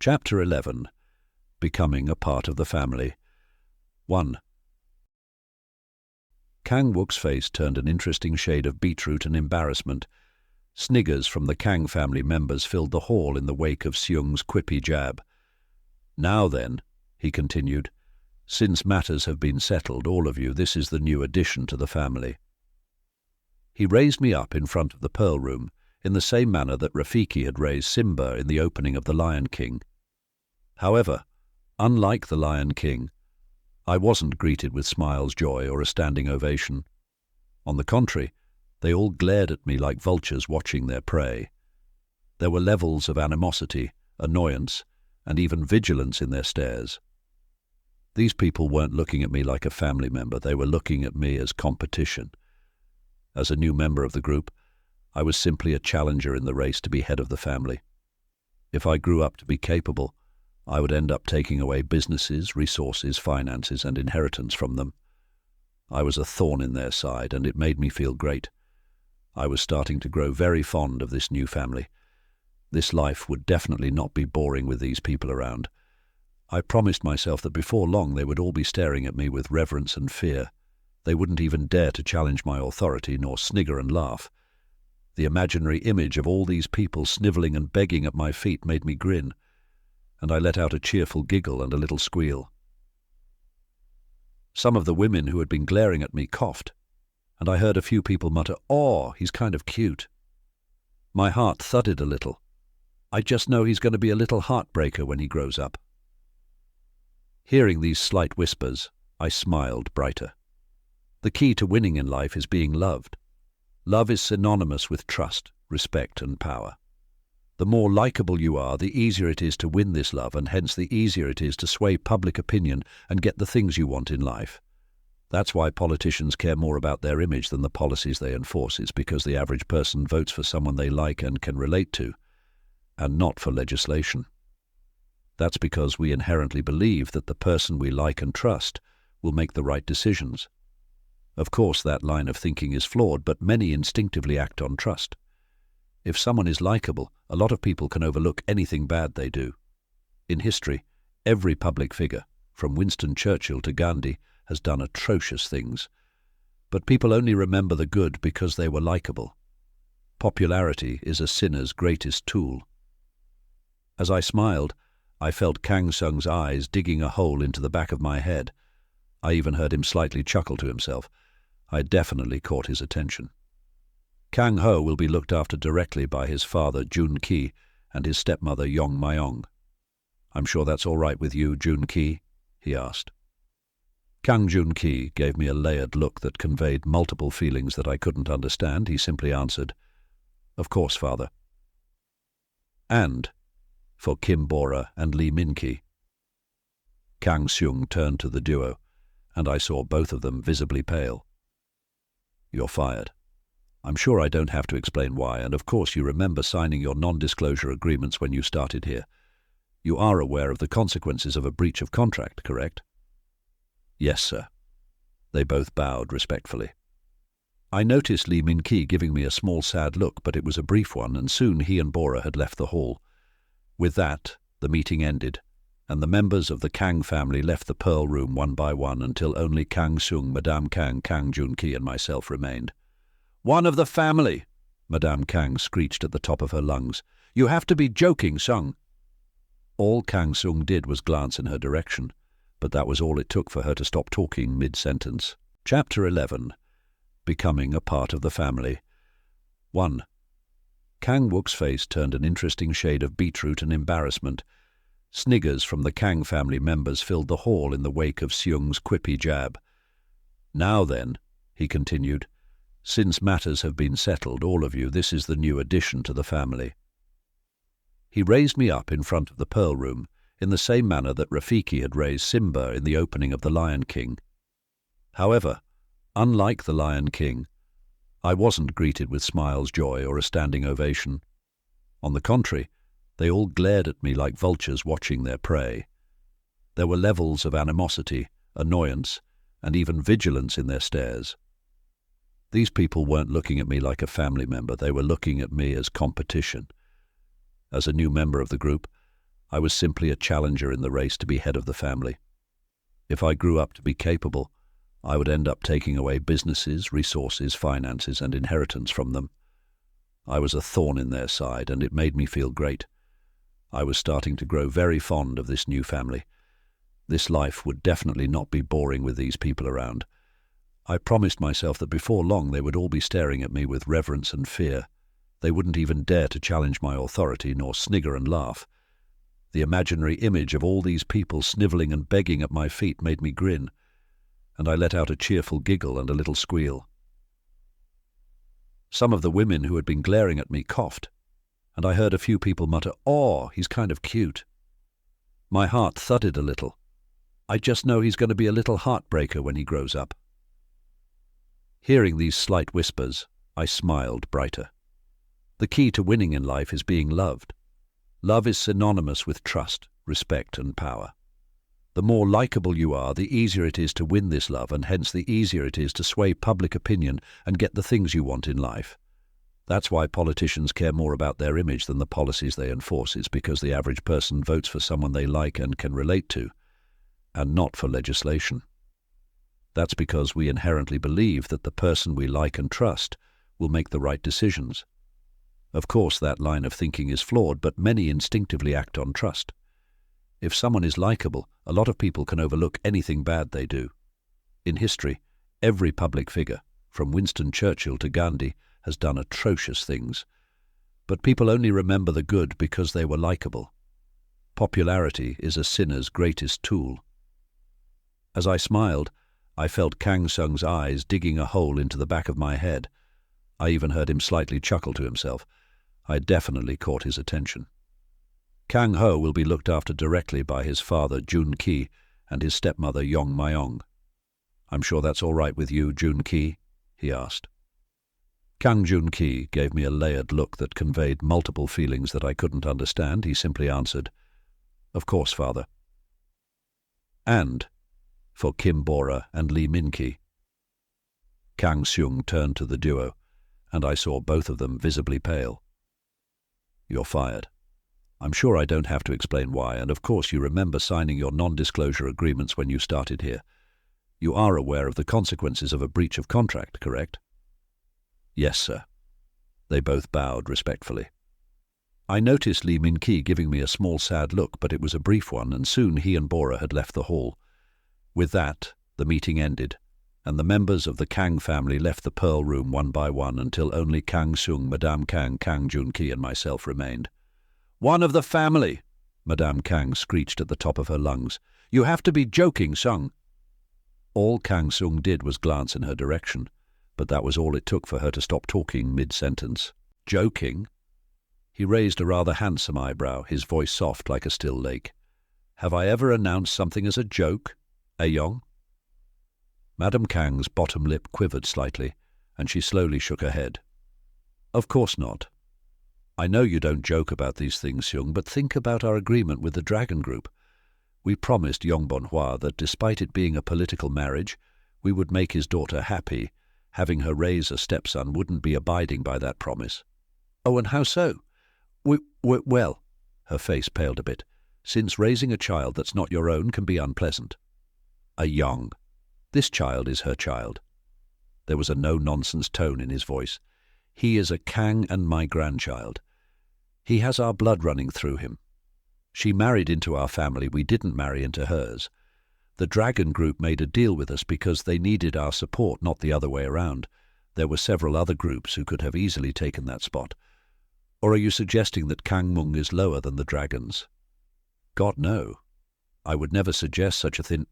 Chapter 11. Becoming a part of the family. 1. Kang Wook's face turned an interesting shade of beetroot and embarrassment. Sniggers from the Kang family members filled the hall in the wake of Seung's quippy jab. "Now then," he continued, "since matters have been settled, all of you, this is the new addition to the family." He raised me up in front of the Pearl Room, in the same manner that Rafiki had raised Simba in the opening of The Lion King. However, unlike The Lion King, I wasn't greeted with smiles, joy, or a standing ovation. On the contrary, they all glared at me like vultures watching their prey. There were levels of animosity, annoyance, and even vigilance in their stares. These people weren't looking at me like a family member, they were looking at me as competition. As a new member of the group, I was simply a challenger in the race to be head of the family. If I grew up to be capable, I would end up taking away businesses, resources, finances, and inheritance from them. I was a thorn in their side, and it made me feel great. I was starting to grow very fond of this new family. This life would definitely not be boring with these people around. I promised myself that before long they would all be staring at me with reverence and fear. They wouldn't even dare to challenge my authority, nor snigger and laugh. The imaginary image of all these people snivelling and begging at my feet made me grin, and I let out a cheerful giggle and a little squeal. Some of the women who had been glaring at me coughed, and I heard a few people mutter, "Oh, he's kind of cute." My heart thudded a little. I just know he's going to be a little heartbreaker when he grows up. Hearing these slight whispers, I smiled brighter. The key to winning in life is being loved. Love is synonymous with trust, respect, and power. The more likable you are, the easier it is to win this love, and hence the easier it is to sway public opinion and get the things you want in life. That's why politicians care more about their image than the policies they enforce. It's because the average person votes for someone they like and can relate to, and not for legislation. That's because we inherently believe that the person we like and trust will make the right decisions. Of course, that line of thinking is flawed, but many instinctively act on trust. If someone is likable, a lot of people can overlook anything bad they do. In history, every public figure, from Winston Churchill to Gandhi, has done atrocious things. But people only remember the good because they were likable. Popularity is a sinner's greatest tool. As I smiled, I felt Kang Sung's eyes digging a hole into the back of my head. I even heard him slightly chuckle to himself. I definitely caught his attention. Kang Ho will be looked after directly by his father, Jun Ki, and his stepmother, Yong Myong. "I'm sure that's all right with you, Jun Ki?" he asked. Kang Jun Ki gave me a layered look that conveyed multiple feelings that I couldn't understand. He simply answered, "Of course, father." "And for Kim Bora and Lee Min-ki." Kang Seung turned to the duo, and I saw both of them visibly pale. "You're fired. I'm sure I don't have to explain why, and of course you remember signing your non-disclosure agreements when you started here. You are aware of the consequences of a breach of contract, correct?" "Yes, sir." They both bowed respectfully. I noticed Lee Min-ki giving me a small sad look, but it was a brief one, and soon he and Bora had left the hall. With that, the meeting ended, and the members of the Kang family left the Pearl Room one by one until only Kang Seung, Madame Kang, Kang Jun Ki, and myself remained. "One of the family!" Madame Kang screeched at the top of her lungs. "You have to be joking, Sung." All Kang Seung did was glance in her direction, but that was all it took for her to stop talking mid-sentence. Chapter 11. Becoming a part of the family. 1. Kang Wook's face turned an interesting shade of beetroot and embarrassment. Sniggers from the Kang family members filled the hall in the wake of Seung's quippy jab. "Now then," he continued, "since matters have been settled, all of you, this is the new addition to the family." He raised me up in front of the Pearl Room, in the same manner that Rafiki had raised Simba in the opening of The Lion King. However, unlike The Lion King, I wasn't greeted with smiles, joy, or a standing ovation. On the contrary, they all glared at me like vultures watching their prey. There were levels of animosity, annoyance, and even vigilance in their stares. These people weren't looking at me like a family member, they were looking at me as competition. As a new member of the group, I was simply a challenger in the race to be head of the family. If I grew up to be capable, I would end up taking away businesses, resources, finances, and inheritance from them. I was a thorn in their side, and it made me feel great. I was starting to grow very fond of this new family. This life would definitely not be boring with these people around. I promised myself that before long they would all be staring at me with reverence and fear. They wouldn't even dare to challenge my authority, nor snigger and laugh. The imaginary image of all these people snivelling and begging at my feet made me grin, and I let out a cheerful giggle and a little squeal. Some of the women who had been glaring at me coughed, and I heard a few people mutter, "Oh, he's kind of cute." My heart thudded a little. I just know he's going to be a little heartbreaker when he grows up. Hearing these slight whispers, I smiled brighter. The key to winning in life is being loved. Love is synonymous with trust, respect, and power. The more likable you are, the easier it is to win this love, and hence the easier it is to sway public opinion and get the things you want in life. That's why politicians care more about their image than the policies they enforce. It's because the average person votes for someone they like and can relate to, and not for legislation. That's because we inherently believe that the person we like and trust will make the right decisions. Of course, that line of thinking is flawed, but many instinctively act on trust. If someone is likable, a lot of people can overlook anything bad they do. In history, every public figure, from Winston Churchill to Gandhi, has done atrocious things. But people only remember the good because they were likable. Popularity is a sinner's greatest tool. As I smiled, I felt Kang Sung's eyes digging a hole into the back of my head. I even heard him slightly chuckle to himself. I definitely caught his attention. Kang Ho will be looked after directly by his father, Jun Ki, and his stepmother, Yong Myong. "I'm sure that's all right with you, Jun Ki?" he asked. Kang Jun Ki gave me a layered look that conveyed multiple feelings that I couldn't understand. He simply answered, "Of course, father." "And for Kim Bora and Lee Min Ki." Kang Seung turned to the duo, and I saw both of them visibly pale. "You're fired. I'm sure I don't have to explain why, and of course you remember signing your non-disclosure agreements when you started here. You are aware of the consequences of a breach of contract, correct?" "Yes, sir." They both bowed respectfully. I noticed Lee Min Ki giving me a small sad look, but it was a brief one, and soon he and Bora had left the hall. With that, the meeting ended, and the members of the Kang family left the Pearl Room one by one until only Kang Seung, Madame Kang, Kang Jun Ki, and myself remained. "One of the family!" Madame Kang screeched at the top of her lungs. "You have to be joking, Sung." All Kang Seung did was glance in her direction, but that was all it took for her to stop talking mid-sentence. "Joking?" He raised a rather handsome eyebrow, his voice soft like a still lake. "Have I ever announced something as a joke, Yong?" Madame Kang's bottom lip quivered slightly, and she slowly shook her head. "Of course not. I know you don't joke about these things, Seung, but think about our agreement with the Dragon Group. We promised Yong Bonhua that despite it being a political marriage, we would make his daughter happy. Having her raise a stepson wouldn't be abiding by that promise." "Oh, and how so?" Well, her face paled a bit, "since raising a child that's not your own can be unpleasant." "Yong, this child is her child." There was a no-nonsense tone in his voice. "He is a Kang and my grandchild. He has our blood running through him. She married into our family, we didn't marry into hers. The Dragon Group made a deal with us because they needed our support, not the other way around. There were several other groups who could have easily taken that spot. Or are you suggesting that Kang Mung is lower than the Dragons?" "God, no. I would never suggest such a thing."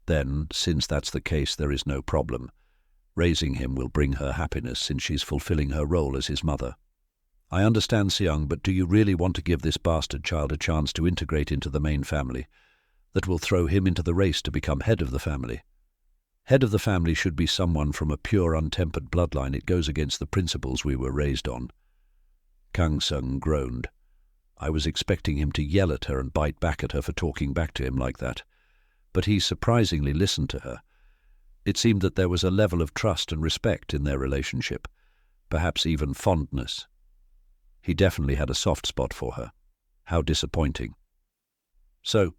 "Then, since that's the case, there is no problem. Raising him will bring her happiness since she's fulfilling her role as his mother." "I understand, Seung, but do you really want to give this bastard child a chance to integrate into the main family? That will throw him into the race to become head of the family. Head of the family should be someone from a pure, untempered bloodline. It goes against the principles we were raised on." Kang Seung groaned. I was expecting him to yell at her and bite back at her for talking back to him like that. But he surprisingly listened to her. It seemed that there was a level of trust and respect in their relationship, perhaps even fondness. He definitely had a soft spot for her. How disappointing. So,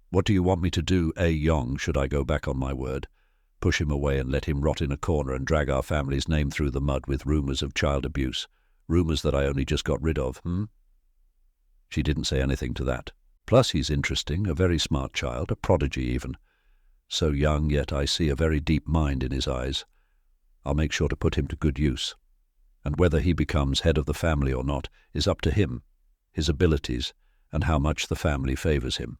what do you want me to do, A. Yong, should I go back on my word? Push him away and let him rot in a corner and drag our family's name through the mud with rumours of child abuse? Rumours that I only just got rid of, She didn't say anything to that. Plus he's interesting, a very smart child, a prodigy even. So young, yet I see a very deep mind in his eyes. I'll make sure to put him to good use. And whether he becomes head of the family or not is up to him, his abilities, and how much the family favours him.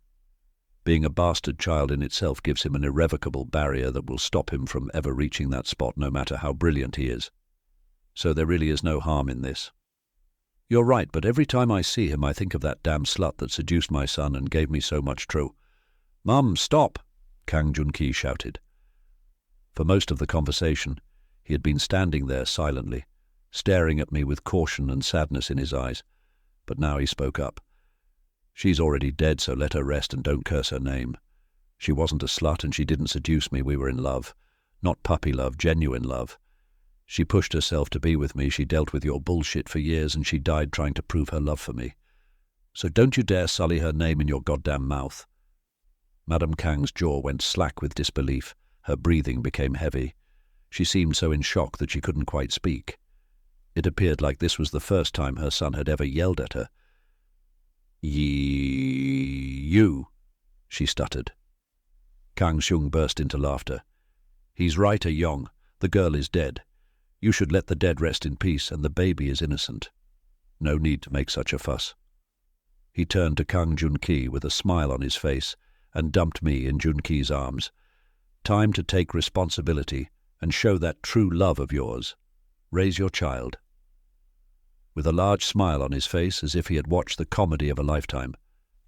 Being a bastard child in itself gives him an irrevocable barrier that will stop him from ever reaching that spot, no matter how brilliant he is. So there really is no harm in this. You're right, but every time I see him I think of that damn slut that seduced my son and gave me so much trouble. "Mum, stop!" Kang Jun-ki shouted. For most of the conversation, he had been standing there silently, staring at me with caution and sadness in his eyes. But now he spoke up. "She's already dead, so let her rest and don't curse her name. She wasn't a slut and she didn't seduce me. We were in love. Not puppy love, genuine love. She pushed herself to be with me. She dealt with your bullshit for years and she died trying to prove her love for me. So don't you dare sully her name in your goddamn mouth." Madame Kang's jaw went slack with disbelief. Her breathing became heavy. She seemed so in shock that she couldn't quite speak. It appeared like this was the first time her son had ever yelled at her. You, she stuttered. Kang Xiong burst into laughter. "He's right, A. Yong. The girl is dead. You should let the dead rest in peace, and the baby is innocent. No need to make such a fuss." He turned to Kang Jun-ki with a smile on his face and dumped me in Jun-ki's arms. "Time to take responsibility and show that true love of yours. Raise your child." With a large smile on his face, as if he had watched the comedy of a lifetime,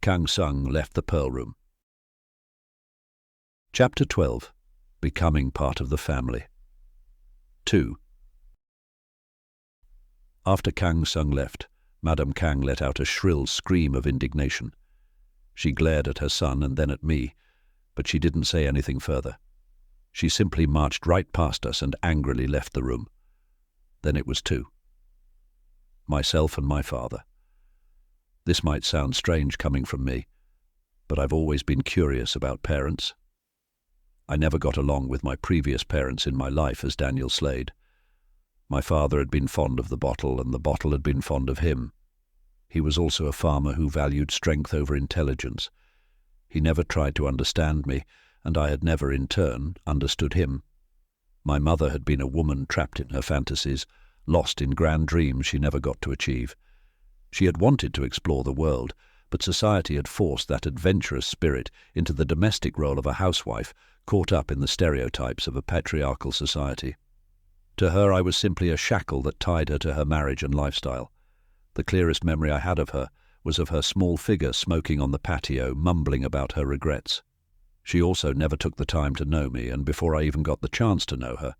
Kang Sung left the Pearl Room. Chapter 12. Becoming part of the family. 2. After Kang Sung left, Madame Kang let out a shrill scream of indignation. She glared at her son and then at me, but she didn't say anything further. She simply marched right past us and angrily left the room. Then it was two. Myself and my father. This might sound strange coming from me, but I've always been curious about parents. I never got along with my previous parents in my life as Daniel Slade. My father had been fond of the bottle, and the bottle had been fond of him. He was also a farmer who valued strength over intelligence. He never tried to understand me, and I had never, in turn, understood him. My mother had been a woman trapped in her fantasies, lost in grand dreams she never got to achieve. She had wanted to explore the world, but society had forced that adventurous spirit into the domestic role of a housewife, caught up in the stereotypes of a patriarchal society. To her I was simply a shackle that tied her to her marriage and lifestyle. The clearest memory I had of her was of her small figure smoking on the patio, mumbling about her regrets. She also never took the time to know me, and before I even got the chance to know her,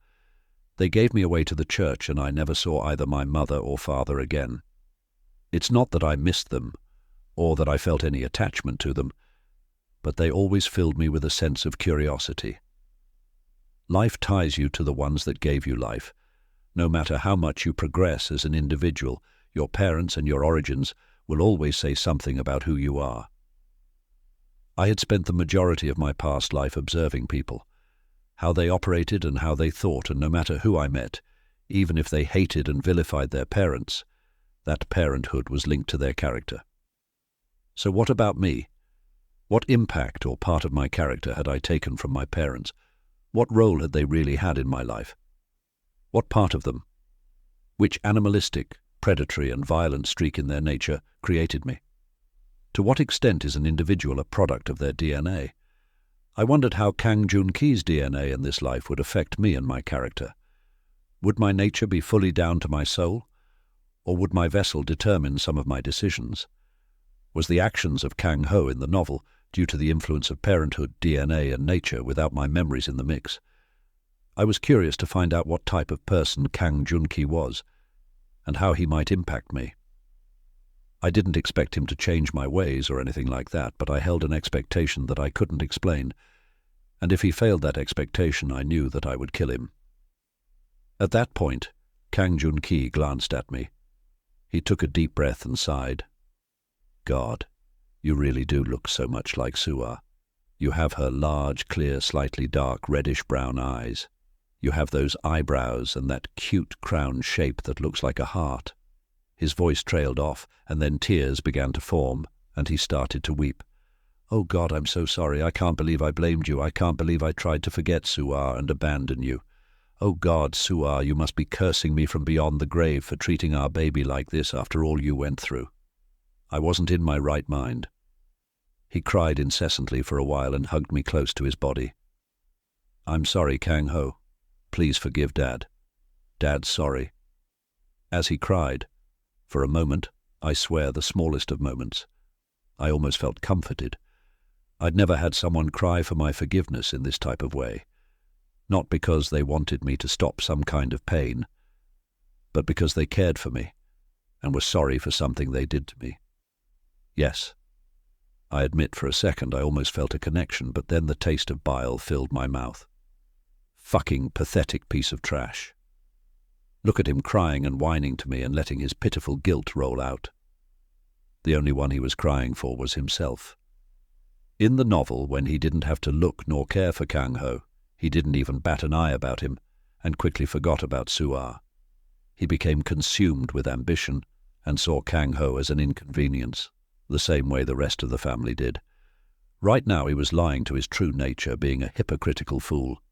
they gave me away to the church and I never saw either my mother or father again. It's not that I missed them, or that I felt any attachment to them, but they always filled me with a sense of curiosity. Life ties you to the ones that gave you life. No matter how much you progress as an individual, your parents and your origins will always say something about who you are. I had spent the majority of my past life observing people, how they operated and how they thought, and no matter who I met, even if they hated and vilified their parents, that parenthood was linked to their character. So what about me? What impact or part of my character had I taken from my parents? What role had they really had in my life? What part of them? Which animalistic, predatory and violent streak in their nature created me? To what extent is an individual a product of their DNA? I wondered how Kang Jun-ki's DNA in this life would affect me and my character. Would my nature be fully down to my soul? Or would my vessel determine some of my decisions? Was the actions of Kang Ho in the novel due to the influence of parenthood, DNA and nature without my memories in the mix? I was curious to find out what type of person Kang Jun-ki was, and how he might impact me. I didn't expect him to change my ways or anything like that, but I held an expectation that I couldn't explain, and if he failed that expectation, I knew that I would kill him. At that point, Kang Jun-ki glanced at me. He took a deep breath and sighed. God, You really do look so much like Suar. You have her large, clear, slightly dark, reddish-brown eyes. You have those eyebrows and that cute crown shape that looks like a heart." His voice trailed off, and then tears began to form, and he started to weep. "Oh God, I'm so sorry. I can't believe I blamed you. I can't believe I tried to forget Suar and abandon you. Oh God, Suar, you must be cursing me from beyond the grave for treating our baby like this after all you went through. I wasn't in my right mind." He cried incessantly for a while and hugged me close to his body. "I'm sorry, Kang Ho. Please forgive Dad. Dad's sorry." As he cried, for a moment, I swear the smallest of moments, I almost felt comforted. I'd never had someone cry for my forgiveness in this type of way. Not because they wanted me to stop some kind of pain, but because they cared for me and were sorry for something they did to me. Yes, I admit for a second I almost felt a connection, but then the taste of bile filled my mouth. Fucking pathetic piece of trash. Look at him crying and whining to me and letting his pitiful guilt roll out. The only one he was crying for was himself. In the novel, when he didn't have to look nor care for Kang Ho, he didn't even bat an eye about him and quickly forgot about Suar. He became consumed with ambition and saw Kang Ho as an inconvenience, the same way the rest of the family did. Right now he was lying to his true nature, being a hypocritical fool.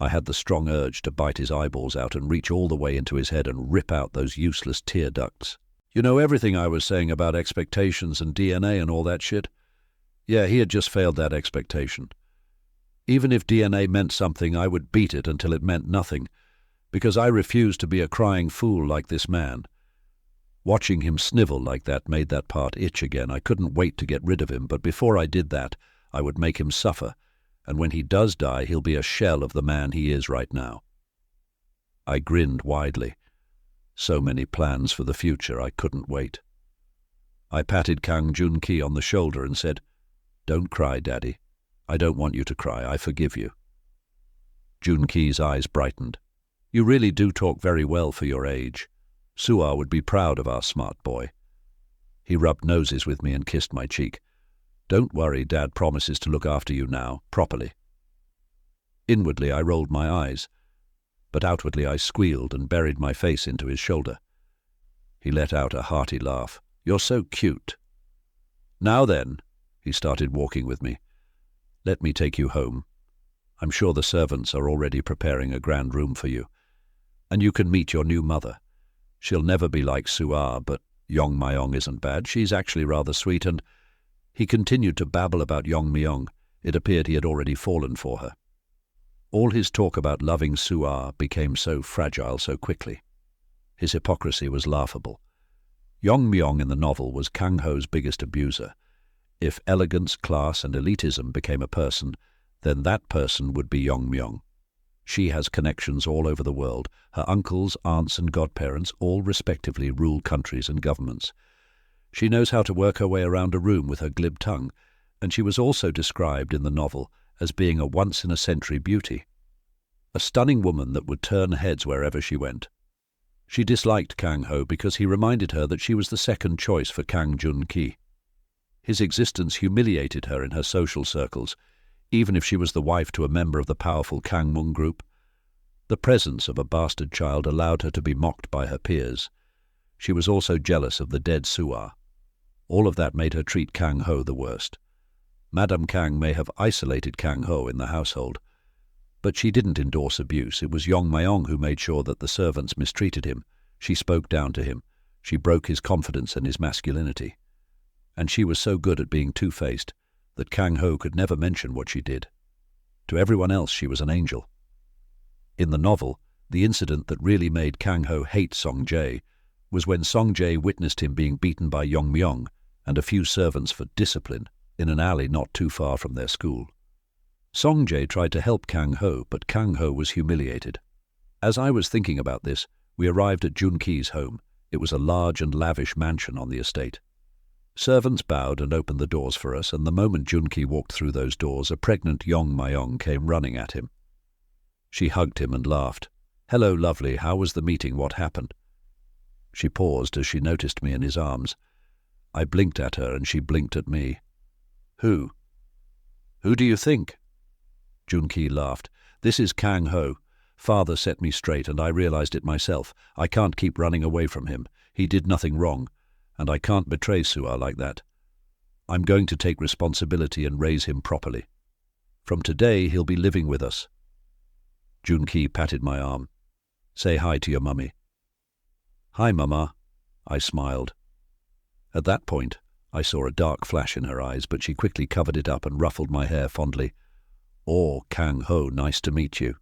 I had the strong urge to bite his eyeballs out and reach all the way into his head and rip out those useless tear ducts. You know, everything I was saying about expectations and DNA and all that shit? Yeah, he had just failed that expectation. Even if DNA meant something, I would beat it until it meant nothing, because I refused to be a crying fool like this man. Watching him snivel like that made that part itch again. I couldn't wait to get rid of him, but before I did that, I would make him suffer, and when he does die, he'll be a shell of the man he is right now. I grinned widely. So many plans for the future, I couldn't wait. I patted Kang Jun-ki on the shoulder and said, "Don't cry, Daddy. I don't want you to cry. I forgive you." Jun-ki's eyes brightened. "You really do talk very well for your age. Suar would be proud of our smart boy." He rubbed noses with me and kissed my cheek. "Don't worry, Dad promises to look after you now, properly." Inwardly I rolled my eyes, but outwardly I squealed and buried my face into his shoulder. He let out a hearty laugh. "You're so cute." "Now then," he started walking with me, "let me take you home. I'm sure the servants are already preparing a grand room for you, and you can meet your new mother. She'll never be like Suar, but Yong Myong isn't bad. She's actually rather sweet," and he continued to babble about Yong Myong. It appeared he had already fallen for her. All his talk about loving Suar became so fragile so quickly. His hypocrisy was laughable. Yong Myong in the novel was Kang Ho's biggest abuser. If elegance, class, and elitism became a person, then that person would be Yong Myong. She has connections all over the world. Her uncles, aunts, and godparents all respectively rule countries and governments. She knows how to work her way around a room with her glib tongue, and she was also described in the novel as being a once-in-a-century beauty. A stunning woman that would turn heads wherever she went. She disliked Kang Ho because he reminded her that she was the second choice for Kang Jun-ki. His existence humiliated her in her social circles, even if she was the wife to a member of the powerful Kang Mung group. The presence of a bastard child allowed her to be mocked by her peers. She was also jealous of the dead Suar. All of that made her treat Kang Ho the worst. Madame Kang may have isolated Kang Ho in the household, but she didn't endorse abuse. It was Yong Myong who made sure that the servants mistreated him. She spoke down to him. She broke his confidence and his masculinity. And she was so good at being two-faced that Kang Ho could never mention what she did. To everyone else she was an angel. In the novel, the incident that really made Kang Ho hate Song Jae was when Song Jae witnessed him being beaten by Yong Myong and a few servants for discipline in an alley not too far from their school. Song Jae tried to help Kang Ho, but Kang Ho was humiliated. As I was thinking about this, we arrived at Jun-ki's home. It was a large and lavish mansion on the estate. Servants bowed and opened the doors for us, and the moment Jun-ki walked through those doors, a pregnant Yong Myong came running at him. She hugged him and laughed. "Hello, lovely. How was the meeting? What happened?" She paused as she noticed me in his arms. I blinked at her and she blinked at me. Who? Who do you think? Junki laughed. This is Kang Ho. Father set me straight and I realized it myself. I can't keep running away from him. He did nothing wrong, and I can't betray Sua like that. I'm going to take responsibility and raise him properly. From today, he'll be living with us. Junki patted my arm. Say hi to your mummy. Hi, Mama. I smiled. At that point, I saw a dark flash in her eyes, but she quickly covered it up and ruffled my hair fondly. Oh, Kang Ho, nice to meet you.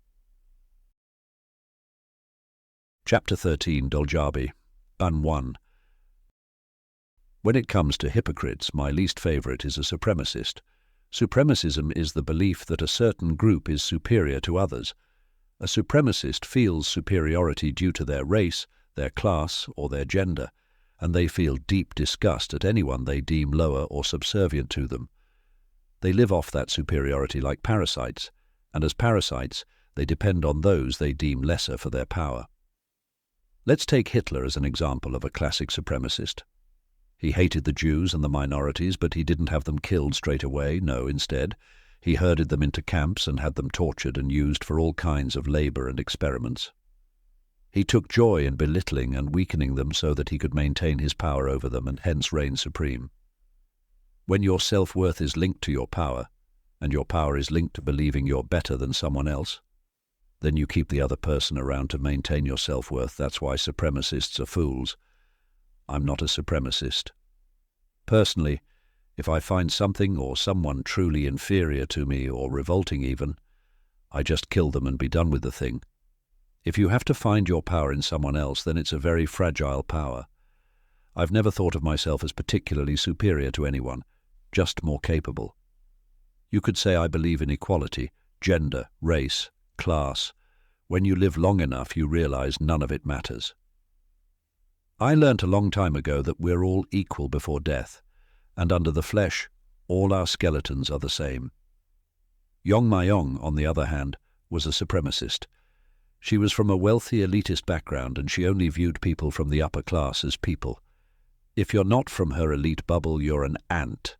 Chapter 13, Doljabi, Ban 1. When it comes to hypocrites, my least favorite is a supremacist. Supremacism is the belief that a certain group is superior to others. A supremacist feels superiority due to their race, their class, or their gender, and they feel deep disgust at anyone they deem lower or subservient to them. They live off that superiority like parasites, and as parasites, they depend on those they deem lesser for their power. Let's take Hitler as an example of a classic supremacist. He hated the Jews and the minorities, but he didn't have them killed straight away. No, instead, he herded them into camps and had them tortured and used for all kinds of labor and experiments. He took joy in belittling and weakening them so that he could maintain his power over them and hence reign supreme. When your self-worth is linked to your power, and your power is linked to believing you're better than someone else, then you keep the other person around to maintain your self-worth. That's why supremacists are fools. I'm not a supremacist. Personally, if I find something or someone truly inferior to me or revolting even, I just kill them and be done with the thing. If you have to find your power in someone else, then it's a very fragile power. I've never thought of myself as particularly superior to anyone, just more capable. You could say I believe in equality, gender, race, class. When you live long enough, you realize none of it matters. I learnt a long time ago that we're all equal before death, and under the flesh, all our skeletons are the same. Yong Mayong, on the other hand, was a supremacist. She was from a wealthy elitist background and she only viewed people from the upper class as people. If you're not from her elite bubble, you're an ant.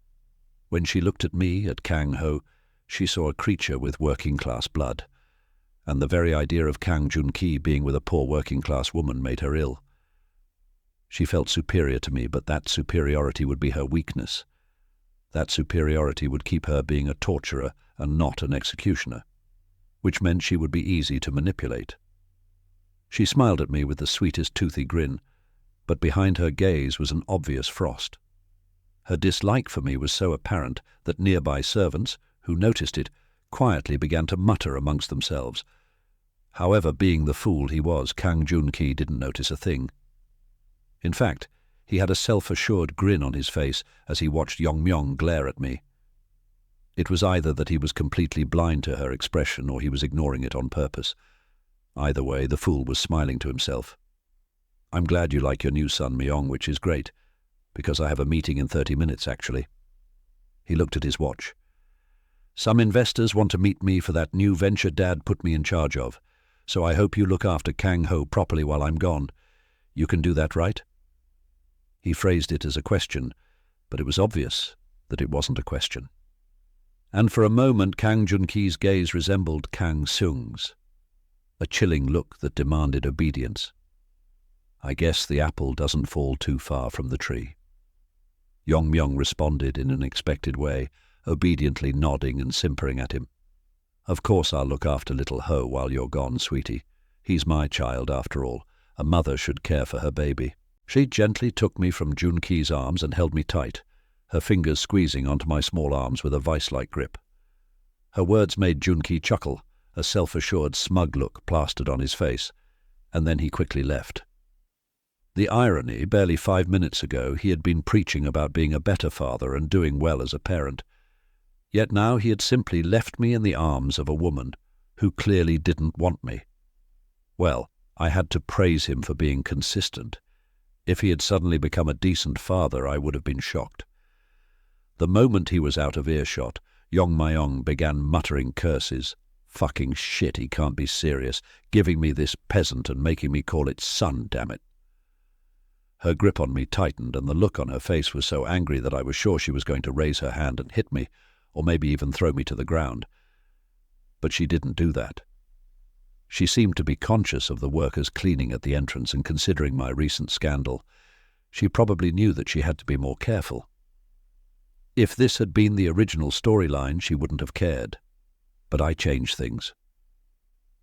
When she looked at me, at Kang Ho, she saw a creature with working-class blood, and the very idea of Kang Junki being with a poor working-class woman made her ill. She felt superior to me, but that superiority would be her weakness. That superiority would keep her being a torturer and not an executioner, which meant she would be easy to manipulate. She smiled at me with the sweetest toothy grin, but behind her gaze was an obvious frost. Her dislike for me was so apparent that nearby servants, who noticed it, quietly began to mutter amongst themselves. However, being the fool he was, Kang Junki didn't notice a thing. In fact, he had a self-assured grin on his face as he watched Yong Myong glare at me. It was either that he was completely blind to her expression or he was ignoring it on purpose. Either way, the fool was smiling to himself. I'm glad you like your new son, Myong, which is great, because I have a meeting in 30 minutes, actually. He looked at his watch. Some investors want to meet me for that new venture Dad put me in charge of, so I hope you look after Kang Ho properly while I'm gone. You can do that, right? He phrased it as a question, but it was obvious that it wasn't a question. And for a moment Kang Junki's gaze resembled Kang Seung's, a chilling look that demanded obedience. I guess the apple doesn't fall too far from the tree. Yong Myong responded in an expected way, obediently nodding and simpering at him. Of course I'll look after little Ho while you're gone, sweetie. He's my child after all. A mother should care for her baby. She gently took me from Junki's arms and held me tight, her fingers squeezing onto my small arms with a vice-like grip. Her words made Junki chuckle, a self-assured, smug look plastered on his face, and then he quickly left. The irony, barely 5 minutes ago he had been preaching about being a better father and doing well as a parent. Yet now he had simply left me in the arms of a woman who clearly didn't want me. Well, I had to praise him for being consistent. If he had suddenly become a decent father, I would have been shocked. The moment he was out of earshot, Yong Mayong began muttering curses. Fucking shit, he can't be serious, giving me this peasant and making me call it son, damn it. Her grip on me tightened, and the look on her face was so angry that I was sure she was going to raise her hand and hit me, or maybe even throw me to the ground. But she didn't do that. She seemed to be conscious of the workers cleaning at the entrance, and considering my recent scandal, she probably knew that she had to be more careful. If this had been the original storyline, she wouldn't have cared. But I changed things.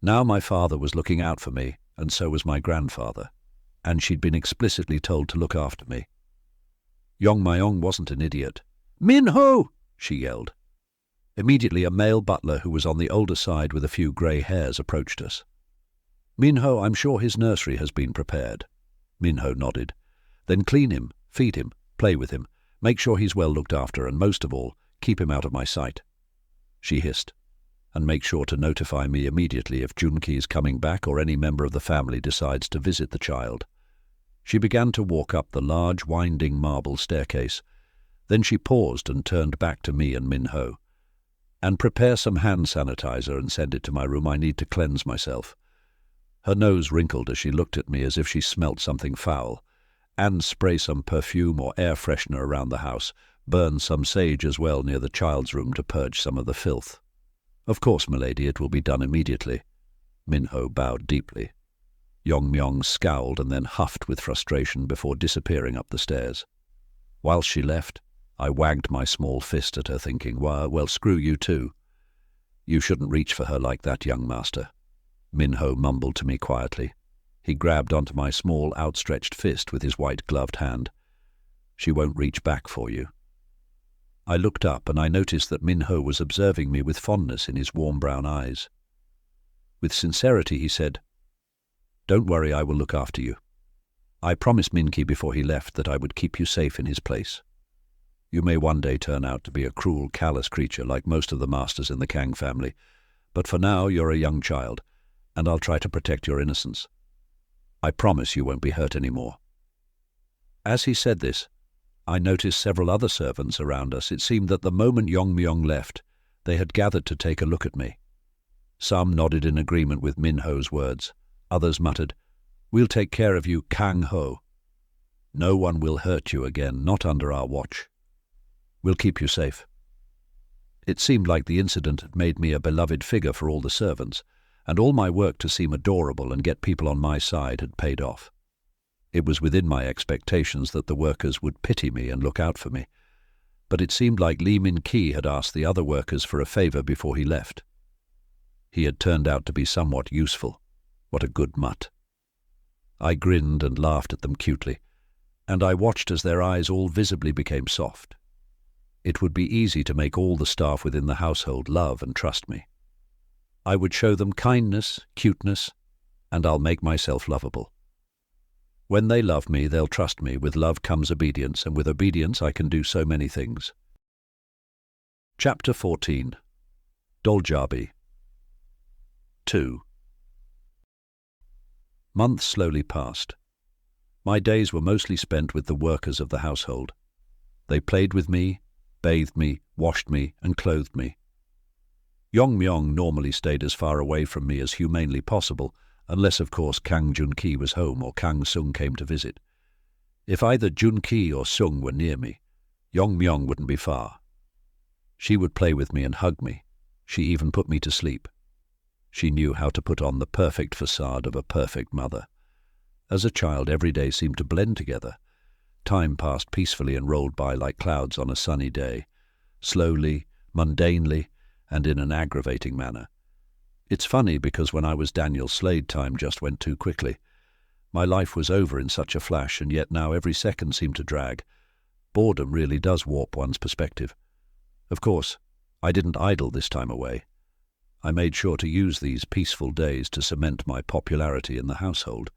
Now my father was looking out for me, and so was my grandfather, and she'd been explicitly told to look after me. Yong Myong wasn't an idiot. "Min-ho!" she yelled. Immediately a male butler who was on the older side with a few grey hairs approached us. "Min-ho, I'm sure his nursery has been prepared." Min-ho nodded. "Then clean him, feed him, play with him, make sure he's well looked after, and most of all, keep him out of my sight," she hissed. "And make sure to notify me immediately if Junki is coming back or any member of the family decides to visit the child." She began to walk up the large, winding marble staircase. Then she paused and turned back to me and Min-ho. "And prepare some hand sanitizer and send it to my room. I need to cleanse myself." Her nose wrinkled as she looked at me as if she smelt something foul. "And spray some perfume or air freshener around the house. Burn some sage as well near the child's room to purge some of the filth." "Of course, milady, it will be done immediately." Min-ho bowed deeply. Yong Myong scowled and then huffed with frustration before disappearing up the stairs. Whilst she left, I wagged my small fist at her, thinking, well, screw you too. "You shouldn't reach for her like that, young master," Min-ho mumbled to me quietly. He grabbed onto my small, outstretched fist with his white-gloved hand. "She won't reach back for you." I looked up and I noticed that Min-ho was observing me with fondness in his warm brown eyes. With sincerity he said, "Don't worry, I will look after you. I promised Min-ki before he left that I would keep you safe in his place. You may one day turn out to be a cruel, callous creature like most of the masters in the Kang family, but for now you're a young child, and I'll try to protect your innocence. I promise you won't be hurt anymore." As he said this, I noticed several other servants around us. It seemed that the moment Yong Myong left, they had gathered to take a look at me. Some nodded in agreement with Min-ho's words. Others muttered, "We'll take care of you, Kang-ho. No one will hurt you again, not under our watch. We'll keep you safe." It seemed like the incident had made me a beloved figure for all the servants, and all my work to seem adorable and get people on my side had paid off. It was within my expectations that the workers would pity me and look out for me, but it seemed like Lee Min-ki had asked the other workers for a favor before he left. He had turned out to be somewhat useful. What a good mutt. I grinned and laughed at them cutely, and I watched as their eyes all visibly became soft. It would be easy to make all the staff within the household love and trust me. I would show them kindness, cuteness, and I'll make myself lovable. When they love me, they'll trust me. With love comes obedience, and with obedience I can do so many things. Chapter 14. Doljabi 2. Months slowly passed. My days were mostly spent with the workers of the household. They played with me, bathed me, washed me, and clothed me. Yong Myong normally stayed as far away from me as humanely possible, unless of course Kang Junki was home or Kang Sung came to visit. If either Junki or Sung were near me, Yong Myong wouldn't be far. She would play with me and hug me. She even put me to sleep. She knew how to put on the perfect facade of a perfect mother. As a child, every day seemed to blend together. Time passed peacefully and rolled by like clouds on a sunny day, slowly, mundanely, and in an aggravating manner. It's funny because when I was Daniel Slade, time just went too quickly. My life was over in such a flash, and yet now every second seemed to drag. Boredom really does warp one's perspective. Of course, I didn't idle this time away. I made sure to use these peaceful days to cement my popularity in the household.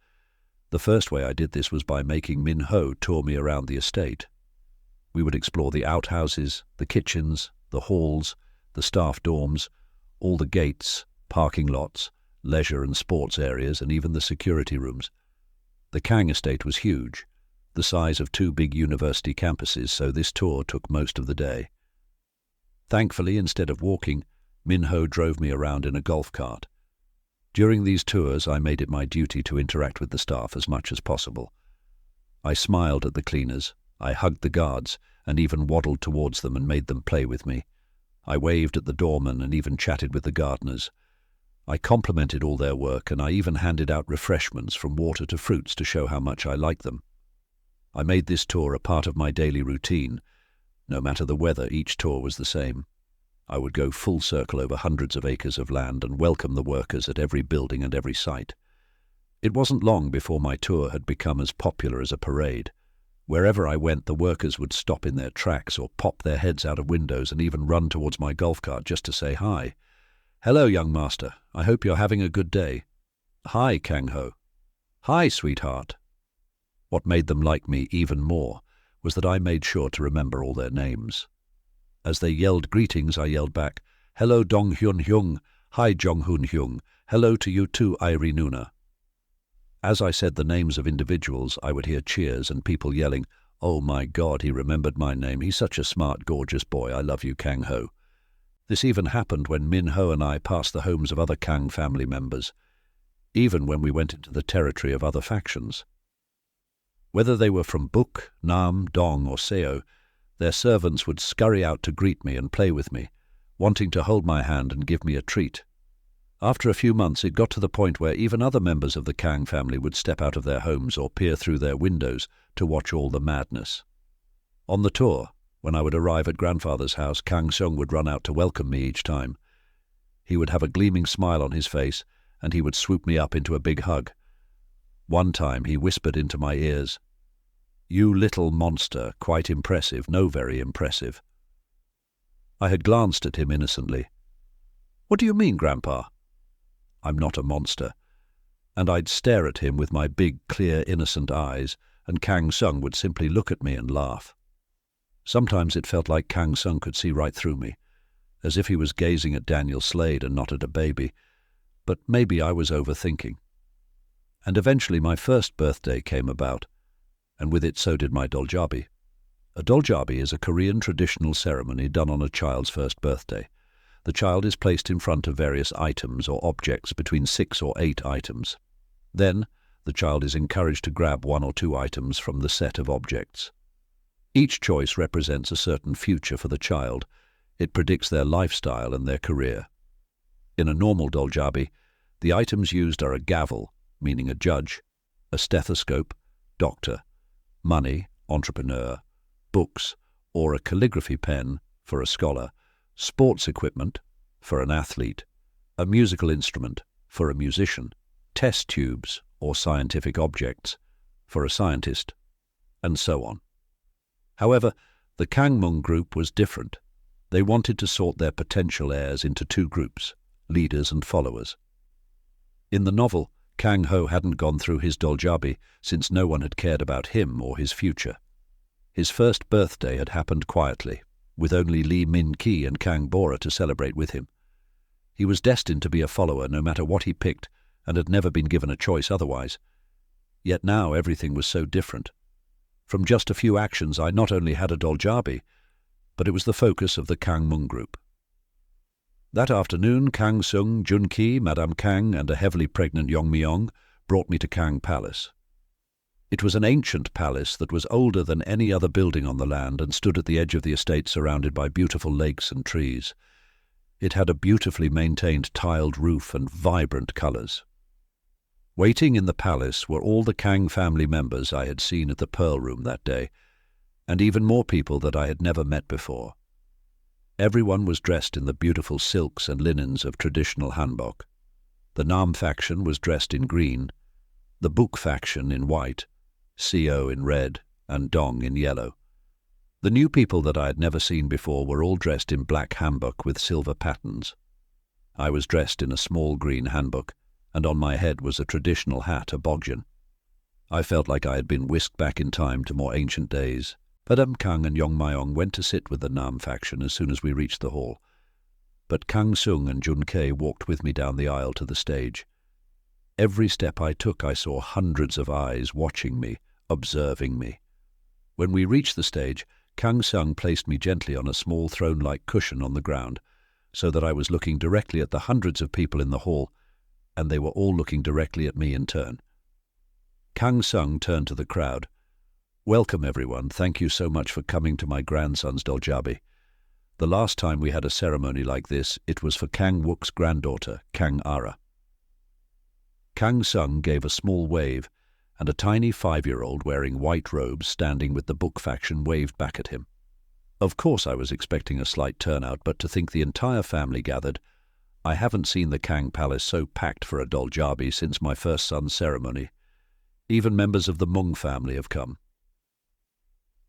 The first way I did this was by making Min-ho tour me around the estate. We would explore the outhouses, the kitchens, the halls, the staff dorms, all the gates, parking lots, leisure and sports areas, and even the security rooms. The Kang estate was huge, the size of 2 big university campuses, so this tour took most of the day. Thankfully, instead of walking, Min-ho drove me around in a golf cart. During these tours, I made it my duty to interact with the staff as much as possible. I smiled at the cleaners, I hugged the guards, and even waddled towards them and made them play with me. I waved at the doorman and even chatted with the gardeners. I complimented all their work, and I even handed out refreshments from water to fruits to show how much I liked them. I made this tour a part of my daily routine. No matter the weather, each tour was the same. I would go full circle over hundreds of acres of land and welcome the workers at every building and every site. It wasn't long before my tour had become as popular as a parade. Wherever I went, the workers would stop in their tracks or pop their heads out of windows and even run towards my golf cart just to say hi. "Hello, young master. I hope you're having a good day." "Hi, Kang-ho." "Hi, sweetheart." What made them like me even more was that I made sure to remember all their names. As they yelled greetings, I yelled back, "Hello, Dong-hyun-hyung. Hi, Jong-hun-hyung. Hello to you too, Irie-nuna." As I said the names of individuals, I would hear cheers and people yelling, "Oh my God, he remembered my name. He's such a smart, gorgeous boy. I love you, Kang-ho." This even happened when Min-ho and I passed the homes of other Kang family members, even when we went into the territory of other factions. Whether they were from Buk, Nam, Dong, or Seo, their servants would scurry out to greet me and play with me, wanting to hold my hand and give me a treat. After a few months, it got to the point where even other members of the Kang family would step out of their homes or peer through their windows to watch all the madness. On the tour, when I would arrive at grandfather's house, Kang Sung would run out to welcome me each time. He would have a gleaming smile on his face, and he would swoop me up into a big hug. One time he whispered into my ears, "You little monster, quite impressive, no very impressive." I had glanced at him innocently. "What do you mean, Grandpa?" "I'm not a monster." And I'd stare at him with my big, clear, innocent eyes, and Kang Sung would simply look at me and laugh. Sometimes it felt like Kang Sung could see right through me, as if he was gazing at Daniel Slade and not at a baby. But maybe I was overthinking. And eventually my first birthday came about, and with it so did my doljabi. A doljabi is a Korean traditional ceremony done on a child's first birthday. The child is placed in front of various items or objects, between 6 or 8 items. Then, the child is encouraged to grab 1 or 2 items from the set of objects. Each choice represents a certain future for the child. It predicts their lifestyle and their career. In a normal doljabi, the items used are a gavel, meaning a judge, a stethoscope, doctor, money, entrepreneur, books, or a calligraphy pen for a scholar, sports equipment for an athlete, a musical instrument for a musician, test tubes or scientific objects for a scientist, and so on. However, the Kangmung group was different. They wanted to sort their potential heirs into 2 groups, leaders and followers. In the novel, Kang-ho hadn't gone through his doljabi since no one had cared about him or his future. His first birthday had happened quietly, with only Lee Min-ki and Kang Bora to celebrate with him. He was destined to be a follower no matter what he picked, and had never been given a choice otherwise. Yet now everything was so different. From just a few actions, I not only had a doljabi, but it was the focus of the Kangmung group. That afternoon, Kang Sung, Jun-ki, Madame Kang, and a heavily pregnant Yong-myong brought me to Kang Palace. It was an ancient palace that was older than any other building on the land and stood at the edge of the estate surrounded by beautiful lakes and trees. It had a beautifully maintained tiled roof and vibrant colors. Waiting in the palace were all the Kang family members I had seen at the Pearl Room that day, and even more people that I had never met before. Everyone was dressed in the beautiful silks and linens of traditional hanbok. The Nam faction was dressed in green, the Buk faction in white, Seo in red, and Dong in yellow. The new people that I had never seen before were all dressed in black hanbok with silver patterns. I was dressed in a small green hanbok, and on my head was a traditional hat, a bogjan. I felt like I had been whisked back in time to more ancient days. Madame Kang and Yong-myong went to sit with the Nam faction as soon as we reached the hall. But Kang Sung and Jun-kei walked with me down the aisle to the stage. Every step I took, I saw hundreds of eyes watching me, observing me. When we reached the stage, Kang Sung placed me gently on a small throne-like cushion on the ground, so that I was looking directly at the hundreds of people in the hall, and they were all looking directly at me in turn. Kang Sung turned to the crowd. Welcome everyone, thank you so much for coming to my grandson's doljabi. The last time we had a ceremony like this, it was for Kang Wook's granddaughter, Kang Ara. Kang Sung gave a small wave, and a tiny 5-year-old wearing white robes standing with the book faction waved back at him. Of course I was expecting a slight turnout, but to think the entire family gathered, I haven't seen the Kang Palace so packed for a doljabi since my first son's ceremony. Even members of the Mung family have come.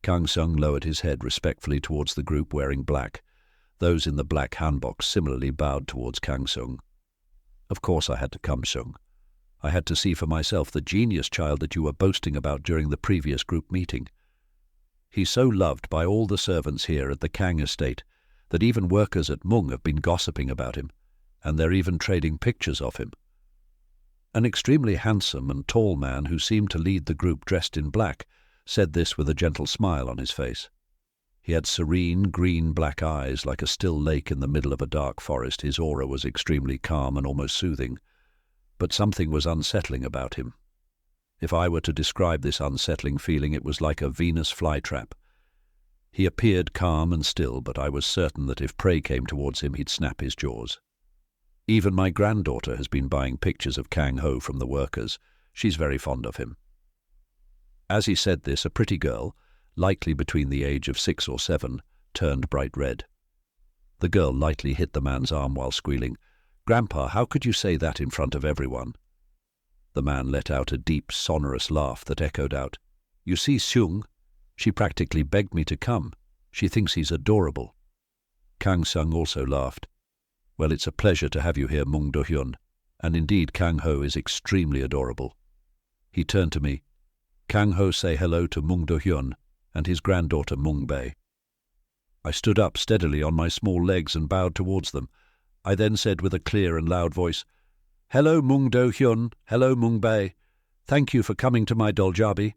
Kang Sung lowered his head respectfully towards the group wearing black. Those in the black hanboks similarly bowed towards Kang Sung. Of course I had to come, Sung. I had to see for myself the genius child that you were boasting about during the previous group meeting. He's so loved by all the servants here at the Kang estate that even workers at Mung have been gossiping about him, and they're even trading pictures of him. An extremely handsome and tall man who seemed to lead the group dressed in black said this with a gentle smile on his face. He had serene, green-black eyes like a still lake in the middle of a dark forest. His aura was extremely calm and almost soothing, but something was unsettling about him. If I were to describe this unsettling feeling, it was like a Venus flytrap. He appeared calm and still, but I was certain that if prey came towards him, he'd snap his jaws. Even my granddaughter has been buying pictures of Kang Ho from the workers. She's very fond of him. As he said this, a pretty girl, likely between the age of 6 or 7, turned bright red. The girl lightly hit the man's arm while squealing, "Grandpa, how could you say that in front of everyone?" The man let out a deep, sonorous laugh that echoed out, "You see, Sung, she practically begged me to come. She thinks he's adorable." Kang Sung also laughed. "Well, it's a pleasure to have you here, Mung Do-hyun, and indeed Kang Ho is extremely adorable." He turned to me. "Kang Ho, say hello to Mung Do-hyun and his granddaughter Mung Bae." I stood up steadily on my small legs and bowed towards them. I then said with a clear and loud voice, "Hello Mung Do-hyun, hello Mung Bae. Thank you for coming to my doljabi."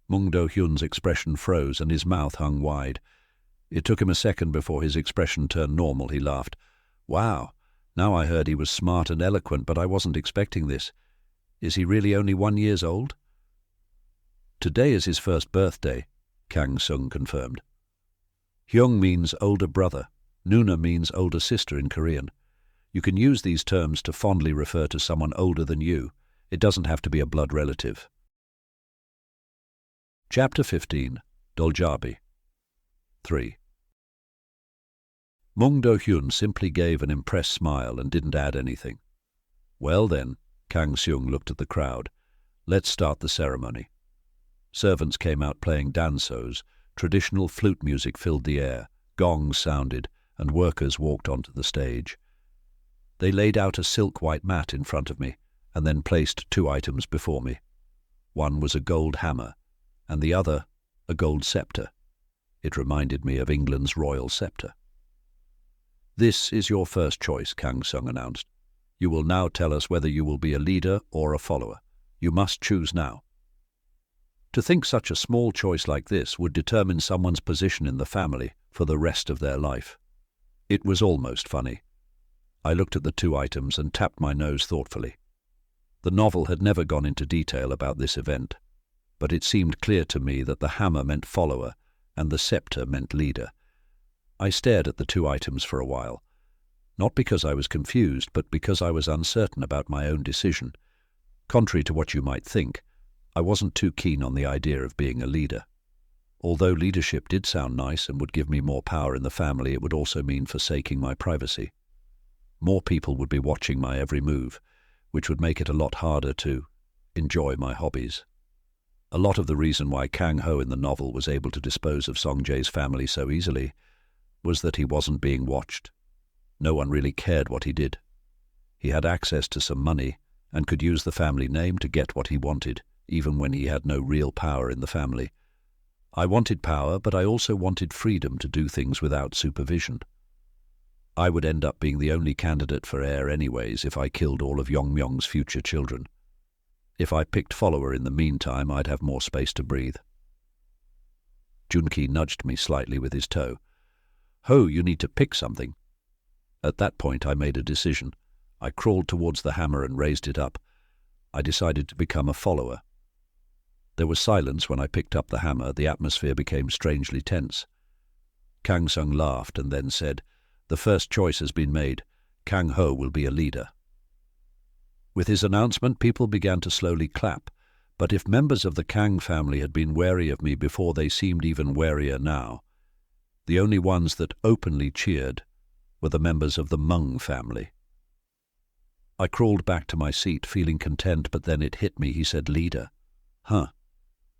Mung Do-hyun's expression froze and his mouth hung wide. It took him a second before his expression turned normal. He laughed. "Wow, now I heard he was smart and eloquent, but I wasn't expecting this. Is he really only 1 year old?" "Today is his first birthday," Kang Sung confirmed. Hyung means older brother. Nuna means older sister in Korean. You can use these terms to fondly refer to someone older than you. It doesn't have to be a blood relative. Chapter 15. Doljabi 3. Mung Do-hyun simply gave an impressed smile and didn't add anything. "Well then," Kang Seung looked at the crowd, "let's start the ceremony." Servants came out playing dansos, traditional flute music filled the air, gongs sounded, and workers walked onto the stage. They laid out a silk white mat in front of me, and then placed 2 items before me. One was a gold hammer, and the other a gold scepter. It reminded me of England's royal scepter. "This is your first choice," Kang Sung announced. "You will now tell us whether you will be a leader or a follower. You must choose now." To think such a small choice like this would determine someone's position in the family for the rest of their life. It was almost funny. I looked at the 2 items and tapped my nose thoughtfully. The novel had never gone into detail about this event, but it seemed clear to me that the hammer meant follower and the scepter meant leader. I stared at the 2 items for a while, not because I was confused, but because I was uncertain about my own decision. Contrary to what you might think, I wasn't too keen on the idea of being a leader. Although leadership did sound nice and would give me more power in the family, it would also mean forsaking my privacy. More people would be watching my every move, which would make it a lot harder to enjoy my hobbies. A lot of the reason why Kang Ho in the novel was able to dispose of Song Jae's family so easily was that he wasn't being watched. No one really cared what he did. He had access to some money and could use the family name to get what he wanted, even when he had no real power in the family. I wanted power, but I also wanted freedom to do things without supervision. I would end up being the only candidate for heir anyways if I killed all of Yongmyong's future children. If I picked follower in the meantime, I'd have more space to breathe. Junki nudged me slightly with his toe. "Ho, you need to pick something." At that point I made a decision. I crawled towards the hammer and raised it up. I decided to become a follower. There was silence when I picked up the hammer. The atmosphere became strangely tense. Kang Sung laughed and then said, "The first choice has been made. Kang Ho will be a leader." With his announcement, people began to slowly clap, but if members of the Kang family had been wary of me before, they seemed even warier now. The only ones that openly cheered were the members of the Meng family. I crawled back to my seat, feeling content, but then it hit me. He said leader. Huh.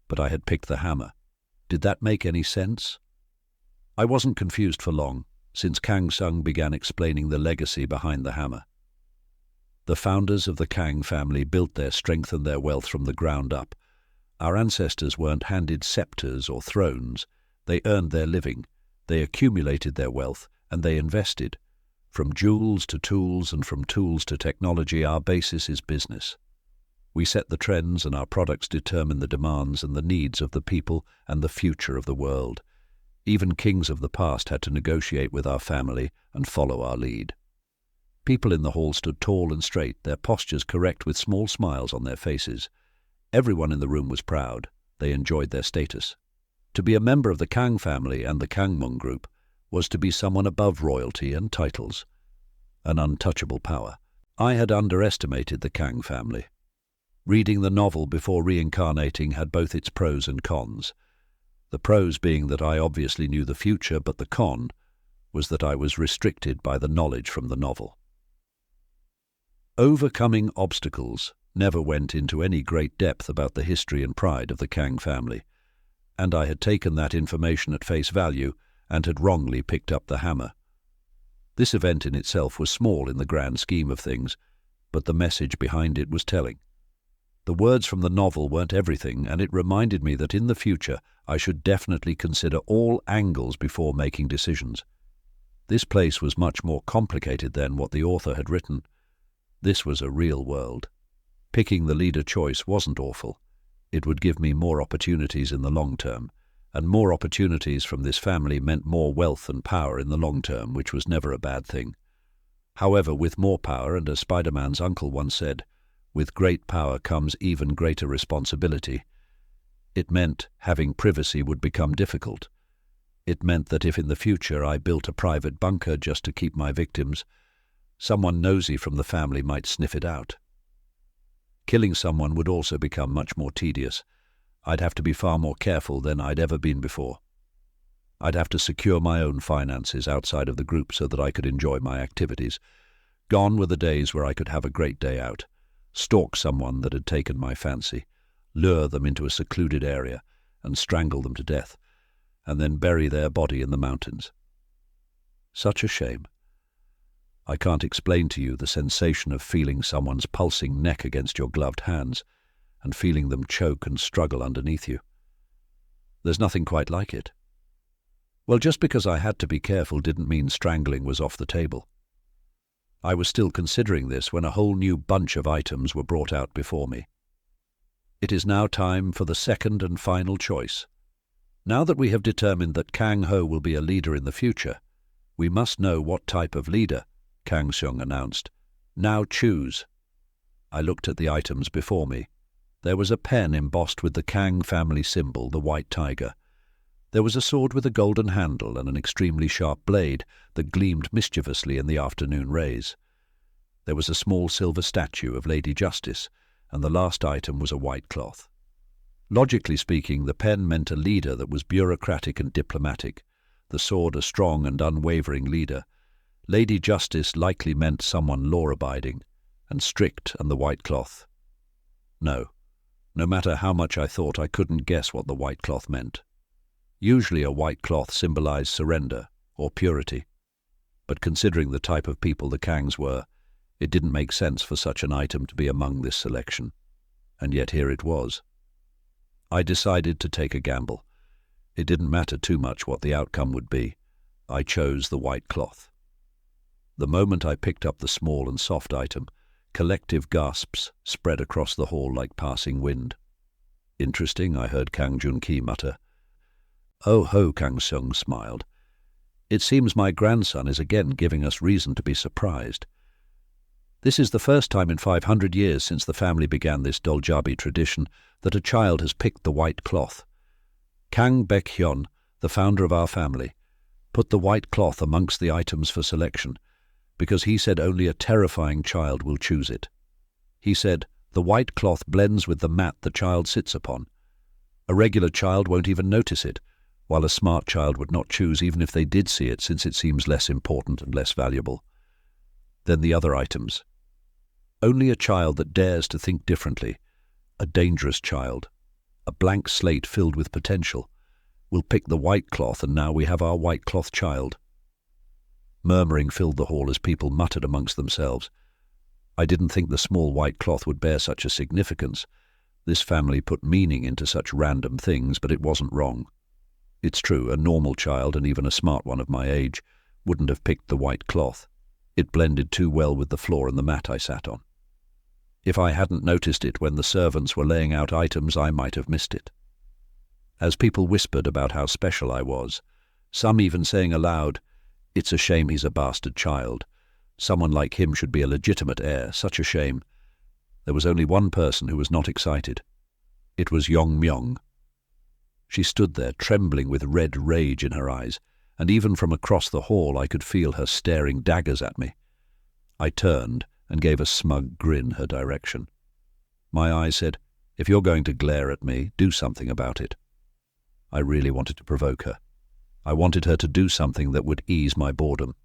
But I had picked the hammer. Did that make any sense? I wasn't confused for long, since Kang Sung began explaining the legacy behind the hammer. The founders of the Kang family built their strength and their wealth from the ground up. Our ancestors weren't handed scepters or thrones. They earned their living, they accumulated their wealth, and they invested. From jewels to tools and from tools to technology, our basis is business. We set the trends, and our products determine the demands and the needs of the people and the future of the world. Even kings of the past had to negotiate with our family and follow our lead. People in the hall stood tall and straight, their postures correct, with small smiles on their faces. Everyone in the room was proud. They enjoyed their status. To be a member of the Kang family and the Kangmung group was to be someone above royalty and titles, an untouchable power. I had underestimated the Kang family. Reading the novel before reincarnating had both its pros and cons. The pros being that I obviously knew the future, but the con was that I was restricted by the knowledge from the novel. Overcoming obstacles never went into any great depth about the history and pride of the Kang family, and I had taken that information at face value and had wrongly picked up the hammer. This event in itself was small in the grand scheme of things, but the message behind it was telling. The words from the novel weren't everything, and it reminded me that in the future I should definitely consider all angles before making decisions. This place was much more complicated than what the author had written. This was a real world. Picking the leader choice wasn't awful. It would give me more opportunities in the long term, and more opportunities from this family meant more wealth and power in the long term, which was never a bad thing. However, with more power, and as Spider-Man's uncle once said, with great power comes even greater responsibility. It meant having privacy would become difficult. It meant that if in the future I built a private bunker just to keep my victims, someone nosy from the family might sniff it out. Killing someone would also become much more tedious. I'd have to be far more careful than I'd ever been before. I'd have to secure my own finances outside of the group so that I could enjoy my activities. Gone were the days where I could have a great day out, stalk someone that had taken my fancy, lure them into a secluded area and strangle them to death, and then bury their body in the mountains. Such a shame. I can't explain to you the sensation of feeling someone's pulsing neck against your gloved hands and feeling them choke and struggle underneath you. There's nothing quite like it. Well, just because I had to be careful didn't mean strangling was off the table. I was still considering this when a whole new bunch of items were brought out before me. It is now time for the second and final choice. Now that we have determined that Kang Ho will be a leader in the future, we must know what type of leader, Kang Sung announced. Now choose. I looked at the items before me. There was a pen embossed with the Kang family symbol, the white tiger. There was a sword with a golden handle and an extremely sharp blade that gleamed mischievously in the afternoon rays. There was a small silver statue of Lady Justice, and the last item was a white cloth. Logically speaking, the pen meant a leader that was bureaucratic and diplomatic, the sword a strong and unwavering leader. Lady Justice likely meant someone law-abiding and strict, and the white cloth. No matter how much I thought, I couldn't guess what the white cloth meant. Usually a white cloth symbolized surrender or purity, but considering the type of people the Kangs were, it didn't make sense for such an item to be among this selection, and yet here it was. I decided to take a gamble. It didn't matter too much what the outcome would be. I chose the white cloth. The moment I picked up the small and soft item, collective gasps spread across the hall like passing wind. Interesting, I heard Kang Jun-ki mutter. Oh ho, Kang Sung smiled. It seems my grandson is again giving us reason to be surprised. This is the first time in 500 years since the family began this Doljabi tradition that a child has picked the white cloth. Kang Baekhyun, the founder of our family, put the white cloth amongst the items for selection because he said only a terrifying child will choose it. He said, the white cloth blends with the mat the child sits upon. A regular child won't even notice it, while a smart child would not choose even if they did see it, since it seems less important and less valuable. Then the other items. Only a child that dares to think differently, a dangerous child, a blank slate filled with potential, will pick the white cloth, and now we have our white cloth child. Murmuring filled the hall as people muttered amongst themselves. I didn't think the small white cloth would bear such a significance. This family put meaning into such random things, but it wasn't wrong. It's true, a normal child, and even a smart one of my age, wouldn't have picked the white cloth. It blended too well with the floor and the mat I sat on. If I hadn't noticed it when the servants were laying out items, I might have missed it. As people whispered about how special I was, some even saying aloud, "It's a shame he's a bastard child. Someone like him should be a legitimate heir, such a shame." There was only one person who was not excited. It was Yong Myong. She stood there, trembling with red rage in her eyes, and even from across the hall I could feel her staring daggers at me. I turned and gave a smug grin her direction. My eyes said, "If you're going to glare at me, do something about it." I really wanted to provoke her. I wanted her to do something that would ease my boredom.